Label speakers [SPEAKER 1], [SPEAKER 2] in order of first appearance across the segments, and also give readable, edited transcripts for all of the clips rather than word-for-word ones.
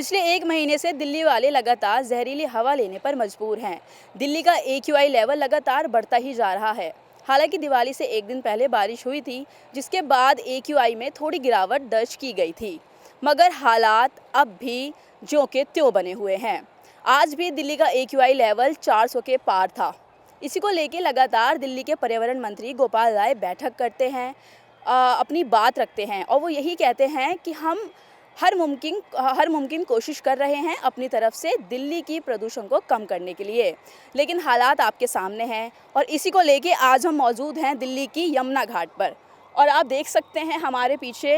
[SPEAKER 1] पिछले 1 महीने से दिल्ली वाले लगातार जहरीली हवा लेने पर मजबूर हैं। दिल्ली का AQI लेवल लगातार बढ़ता ही जा रहा है। हालांकि दिवाली से एक दिन पहले बारिश हुई थी, जिसके बाद AQI में थोड़ी गिरावट दर्ज की गई थी, मगर हालात अब भी ज्यों के त्यों बने हुए हैं। आज भी दिल्ली का AQI लेवल 400 के पार था। इसी को लेकर लगातार दिल्ली के पर्यावरण मंत्री गोपाल राय बैठक करते हैं, अपनी बात रखते हैं और वो यही कहते हैं कि हम हर मुमकिन कोशिश कर रहे हैं अपनी तरफ से दिल्ली की प्रदूषण को कम करने के लिए। लेकिन हालात आपके सामने हैं और इसी को लेके आज हम मौजूद हैं दिल्ली की यमुना घाट पर। और आप देख सकते हैं हमारे पीछे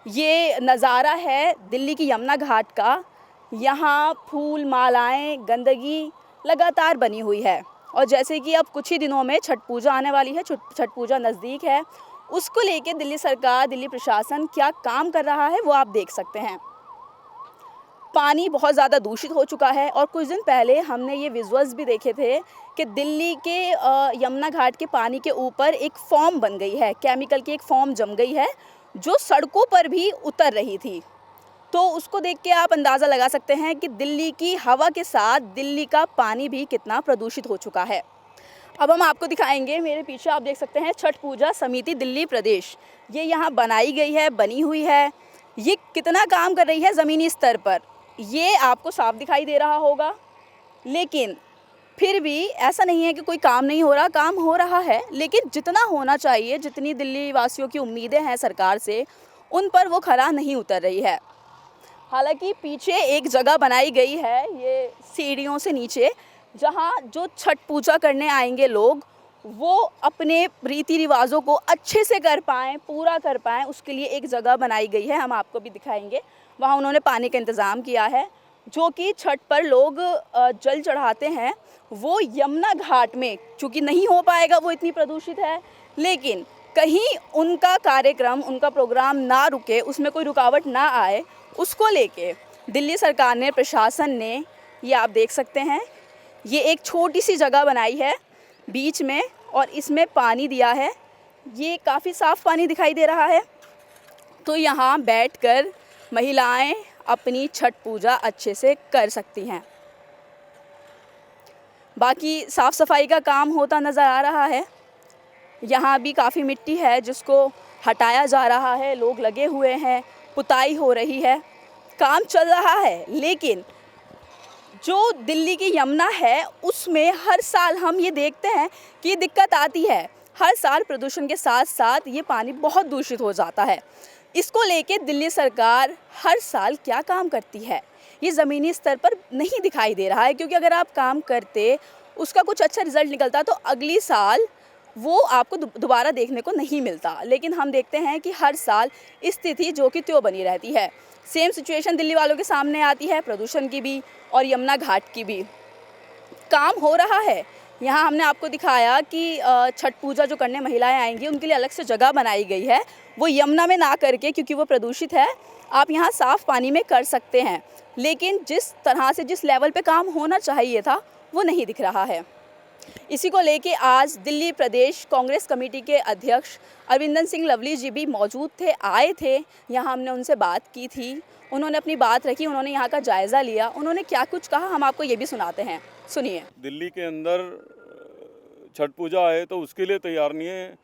[SPEAKER 1] ये नज़ारा है दिल्ली की यमुना घाट का। यहाँ फूल मालाएं गंदगी लगातार बनी हुई है और जैसे कि अब कुछ ही दिनों में छठ पूजा आने वाली है, छठ पूजा नज़दीक है, उसको लेके दिल्ली सरकार, दिल्ली प्रशासन क्या काम कर रहा है वो आप देख सकते हैं। पानी बहुत ज़्यादा दूषित हो चुका है और कुछ दिन पहले हमने ये विजुअल्स भी देखे थे कि दिल्ली के यमुना घाट के पानी के ऊपर एक फॉर्म बन गई है, केमिकल की एक फॉर्म जम गई है जो सड़कों पर भी उतर रही थी। तो उसको देख के आप अंदाज़ा लगा सकते हैं कि दिल्ली की हवा के साथ दिल्ली का पानी भी कितना प्रदूषित हो चुका है। अब हम आपको दिखाएंगे, मेरे पीछे आप देख सकते हैं छठ पूजा समिति दिल्ली प्रदेश, ये यहाँ बनाई गई है, बनी हुई है। ये कितना काम कर रही है ज़मीनी स्तर पर, ये आपको साफ दिखाई दे रहा होगा। लेकिन फिर भी ऐसा नहीं है कि कोई काम नहीं हो रहा, काम हो रहा है, लेकिन जितना होना चाहिए, जितनी दिल्ली वासियों की उम्मीदें हैं सरकार से, उन पर वो खरा नहीं उतर रही है। हालांकि पीछे एक जगह बनाई गई है, ये सीढ़ियों से नीचे, जहाँ जो छठ पूजा करने आएंगे लोग वो अपने रीति रिवाजों को अच्छे से कर पाएँ, पूरा कर पाएँ, उसके लिए एक जगह बनाई गई है। हम आपको भी दिखाएंगे। वहाँ उन्होंने पानी का इंतज़ाम किया है, जो कि छठ पर लोग जल चढ़ाते हैं। वो यमुना घाट में चूँकि नहीं हो पाएगा, वो इतनी प्रदूषित है, लेकिन कहीं उनका कार्यक्रम, उनका प्रोग्राम ना रुके, उसमें कोई रुकावट ना आए, उसको लेके दिल्ली सरकार ने, प्रशासन ने, ये आप देख सकते हैं, ये एक छोटी सी जगह बनाई है बीच में और इसमें पानी दिया है। ये काफ़ी साफ़ पानी दिखाई दे रहा है। तो यहाँ बैठकर महिलाएं अपनी छठ पूजा अच्छे से कर सकती हैं। बाकी साफ़ सफाई का काम होता नज़र आ रहा है। यहाँ भी काफ़ी मिट्टी है जिसको हटाया जा रहा है, लोग लगे हुए हैं, पुताई हो रही है, काम चल रहा है। लेकिन जो दिल्ली की यमुना है उसमें हर साल हम ये देखते हैं कि दिक्कत आती है। हर साल प्रदूषण के साथ साथ ये पानी बहुत दूषित हो जाता है। इसको लेके दिल्ली सरकार हर साल क्या काम करती है ये ज़मीनी स्तर पर नहीं दिखाई दे रहा है, क्योंकि अगर आप काम करते, उसका कुछ अच्छा रिजल्ट निकलता तो अगली साल वो आपको दोबारा देखने को नहीं मिलता। लेकिन हम देखते हैं कि हर साल स्थिति जो कि त्यों बनी रहती है। सेम सिचुएशन दिल्ली वालों के सामने आती है, प्रदूषण की भी और यमुना घाट की भी। काम हो रहा है। यहाँ हमने आपको दिखाया कि छठ पूजा जो करने महिलाएं आएंगी उनके लिए अलग से जगह बनाई गई है, वो यमुना में ना करके, क्योंकि वो प्रदूषित है, आप यहाँ साफ़ पानी में कर सकते हैं। लेकिन जिस तरह से, जिस लेवल पे काम होना चाहिए था, वो नहीं दिख रहा है। इसी को लेके आज दिल्ली प्रदेश कांग्रेस कमेटी के अध्यक्ष अरविंदर सिंह लवली जी भी मौजूद थे, आए थे। यहाँ हमने उनसे बात की थी, उन्होंने अपनी बात रखी, उन्होंने यहाँ का जायज़ा लिया। उन्होंने क्या कुछ कहा हम आपको ये भी सुनाते हैं, सुनिए।
[SPEAKER 2] दिल्ली के अंदर छठ पूजा है तो उसके लिए तैयार नहीं है।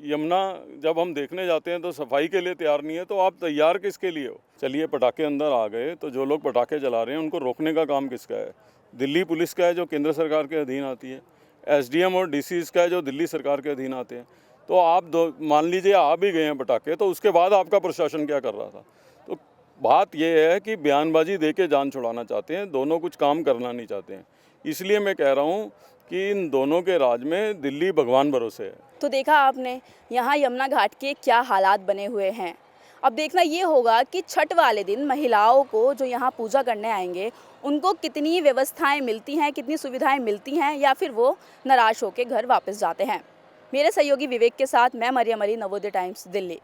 [SPEAKER 2] यमुना जब हम देखने जाते हैं तो सफाई के लिए तैयार नहीं है, तो आप तैयार किसके लिए हो? चलिए, पटाखे अंदर आ गए तो जो लोग पटाखे जला रहे हैं उनको रोकने का काम किसका है? दिल्ली पुलिस का है, जो केंद्र सरकार के अधीन आती है। SDM और DCs का है, जो दिल्ली सरकार के अधीन आते हैं। तो आप मान लीजिए आ भी गए हैं पटाखे, तो उसके बाद आपका प्रशासन क्या कर रहा था? तो बात यह है कि बयानबाजी दे के जान छुड़ाना चाहते हैं, दोनों कुछ काम करना नहीं चाहते हैं। इसलिए मैं कह रहा हूँ कि इन दोनों के राज में दिल्ली भगवान भरोसे है।
[SPEAKER 1] तो देखा आपने यहाँ यमुना घाट के क्या हालात बने हुए हैं। अब देखना ये होगा कि छठ वाले दिन महिलाओं को जो यहाँ पूजा करने आएंगे उनको कितनी व्यवस्थाएं मिलती हैं, कितनी सुविधाएं मिलती हैं, या फिर वो निराश होकर घर वापस जाते हैं। मेरे सहयोगी विवेक के साथ मैं मरियम अली, नवोदय टाइम्स, दिल्ली।